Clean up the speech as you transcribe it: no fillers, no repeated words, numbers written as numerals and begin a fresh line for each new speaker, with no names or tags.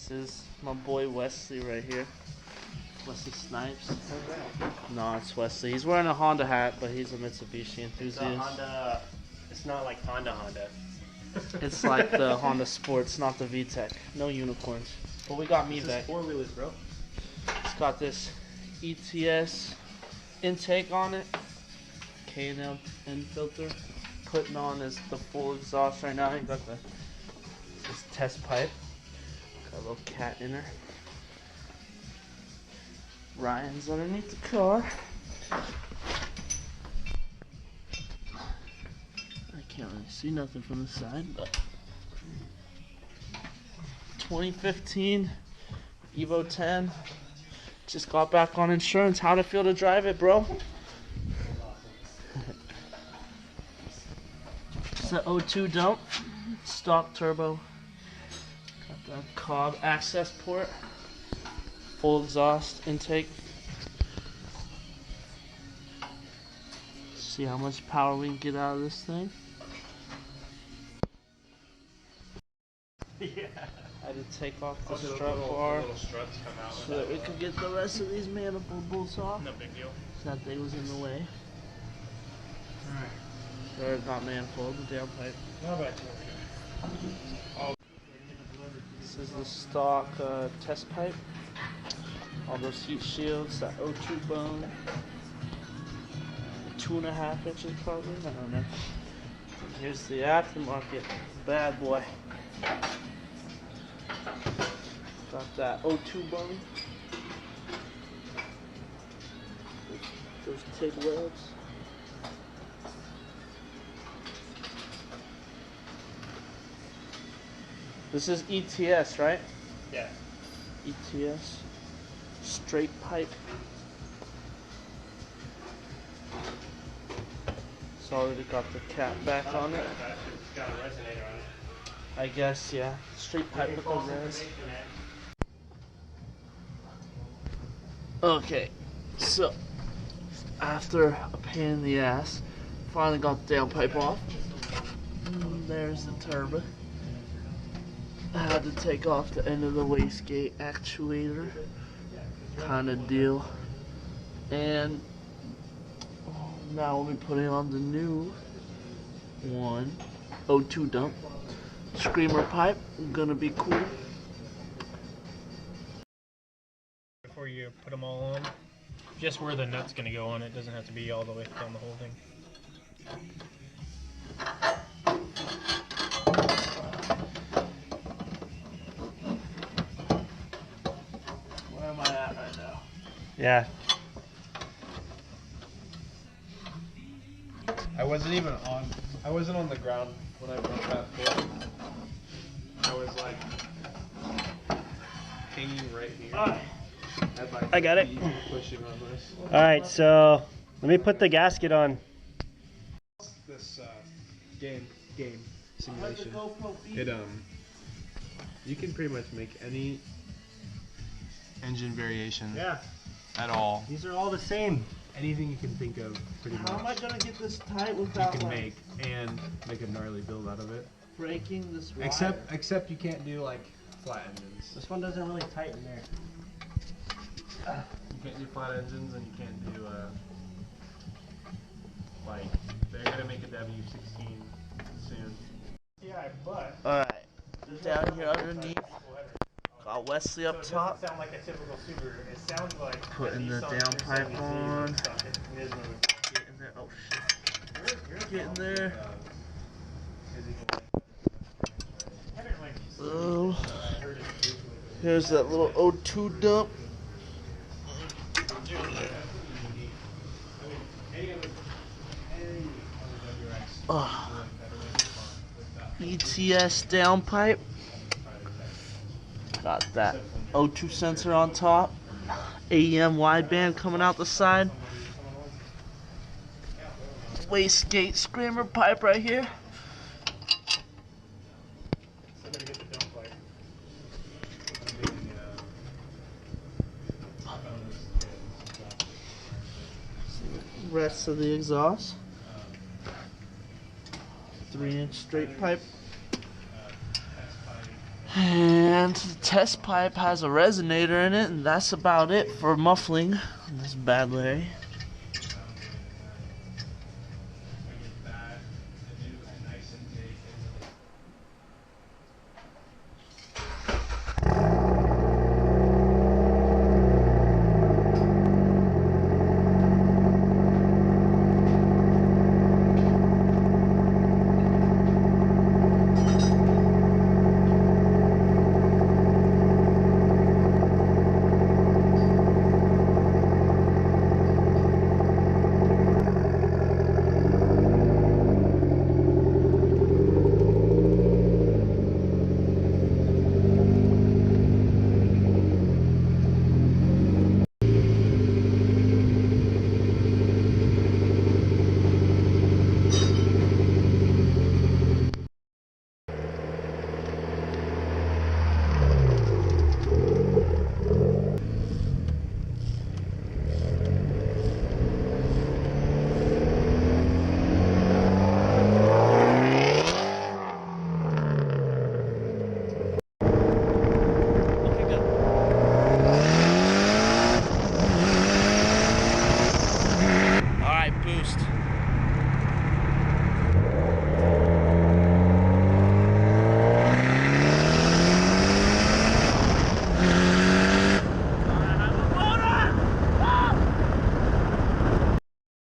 This is my boy Wesley right here. Wesley Snipes. No, it's Wesley. He's wearing a Honda hat, but he's a Mitsubishi enthusiast.
It's a Honda. It's not like Honda.
It's like the Honda Sports, not the VTEC. No unicorns. But we got
This
Mivec.
is 4-wheelers, bro.
It's got this ETS intake on it. K&L end filter. Putting on is the full exhaust right now. You got this test pipe. Got a little cat in her. Ryan's underneath the car. I can't really see nothing from the side, but 2015 Evo 10. Just got back on insurance. How'd it feel to drive it, bro? It's the O2 dump, stock turbo. Got the Cobb access port, full exhaust intake. See how much power we can get out of this thing.
Yeah.
I had to take off the strut bar so that we could get the rest of these manifold bolts off.
No big deal.
That thing was in the way.
Alright.
Or not manifold, the downpipe.
How about you?
This is the stock test pipe. All those heat shields, that O2 bone. 2.5 inches probably, I don't know. Here's the aftermarket bad boy. Got that O2 bone. Those TIG welds. This is ETS, right?
Yeah.
ETS. Straight pipe. It's already got the cap back on it.
It's got a resonator on it.
I guess, yeah. Straight pipe with the res. Okay, so after a pain in the ass, finally got the downpipe off. There's the turbo. I had to take off the end of the wastegate actuator kind of deal. And now we'll be putting on the new one, O2 dump. Screamer pipe, gonna be cool.
Before you put them all on, just where the nut's going to go on, it doesn't have to be all the way down the whole thing.
Where am I at right now?
Yeah. I wasn't on the ground when I broke that foot. I was like hanging right here. I got it. Pushing on this. Alright, so let me put the gasket on. This game simulation. You can pretty much make any engine variation at all. These are all the same. Anything you can think of, pretty much.
How am I gonna get this tight without
you can make and make a gnarly build out of it.
breaking this wire?
Except you can't do like flat engines.
This one doesn't really tighten there.
You can't do flat engines, and you can't do like they're gonna make a W16 soon. Yeah, but
Alright, down here underneath, got Wesley up top.
Sound like a typical Subaru. It sounds like
Putting the downpipe on. Getting there. Oh shit. Getting there. Oh. Here's that little O2 dump. ETS downpipe. Got that O2 sensor on top. AEM wideband coming out the side. Wastegate screamer pipe right here. Rest of the exhaust. 3-inch straight pipe. And And the test pipe has a resonator in it, and that's about it for muffling this bad Larry.